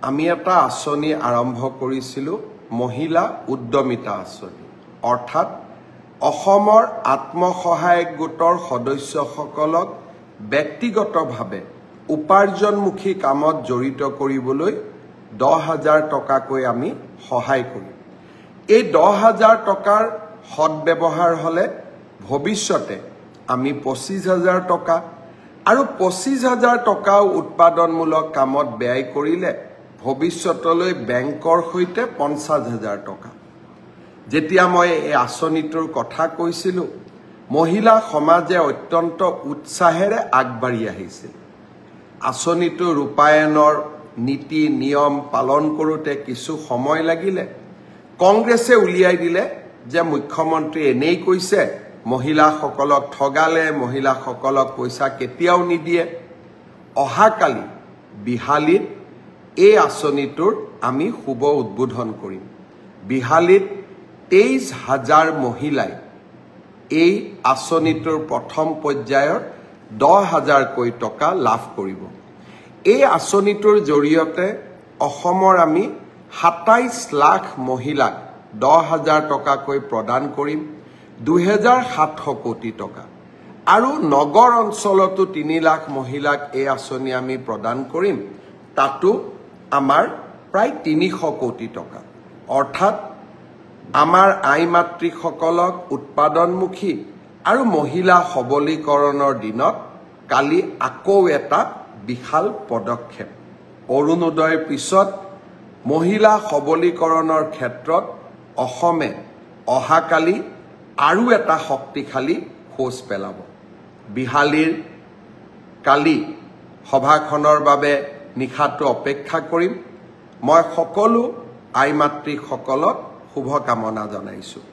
আমি এটা আঁচনি আৰম্ভ কৰিছিলোঁ মহিলা উদ্যমিতা আঁচনি অৰ্থাৎ অসমৰ আত্মসহায়ক গোটৰ সদস্যসকলক ব্যক্তিগতভাৱে উপাৰ্জনমুখী কামত জড়িত কৰিবলৈ 10,000 টকাকৈ আমি সহায় কৰিম। এই 10,000 টকাৰ সদব্যৱহাৰ হলে ভৱিষ্যতে আমি 25,000 টকা আৰু 25,000 টকাও উৎপাদনমূলক কামত ব্যয় কৰিলে ভৱিষ্যতলৈ বেংকৰ সৈতে 50,000 টকা। যেতিয়া মই এই আঁচনিটোৰ কথা কৈছিলোঁ মহিলা সমাজে অত্যন্ত উৎসাহেৰে আগবাঢ়ি আহিছিল। আঁচনিটো ৰূপায়ণৰ নীতি নিয়ম পালন কৰোঁতে কিছু সময় লাগিলে। কংগ্ৰেছে উলিয়াই দিলে যে মুখ্যমন্ত্ৰী এনেই কৈছে মহিলাসকলক ঠগালে, মহিলাসকলক পইচা কেতিয়াও নিদিয়ে। অহাকালি বিহালীত এই আঁচনিটোৰ আমি শুভ উদ্বোধন কৰিম। বিহালীত 23,000 মহিলাই এই আঁচনিটোৰ প্ৰথম পৰ্যায়ৰ 10,000কৈ টকা লাভ কৰিব। এই আঁচনিটোৰ জৰিয়তে অসমৰ আমি 27 লাখ মহিলাক 10,000 টকাকৈ প্ৰদান কৰিম, 2,700 কোটি টকা। আৰু নগৰ অঞ্চলতো 3 লাখ মহিলাক এই আঁচনি আমি প্ৰদান কৰিম, তাতো আমাৰ প্ৰায় 300 কোটি টকা। অৰ্থাৎ আমাৰ আই মাতৃসকলক উৎপাদনমুখী আৰু মহিলা সবলীকৰণৰ দিনত কালি আকৌ এটা বিশাল পদক্ষেপ। অৰুণোদয়ৰ পিছত মহিলা সবলীকৰণৰ ক্ষেত্ৰত অসমে অহাকালি আৰু এটা শক্তিশালী খোজ পেলাব। বিহালীৰ কালি সভাখনৰ বাবে নিশাটো অপেক্ষা কৰিম। মই সকলো আই মাতৃসকলক শুভকামনা জনাইছোঁ।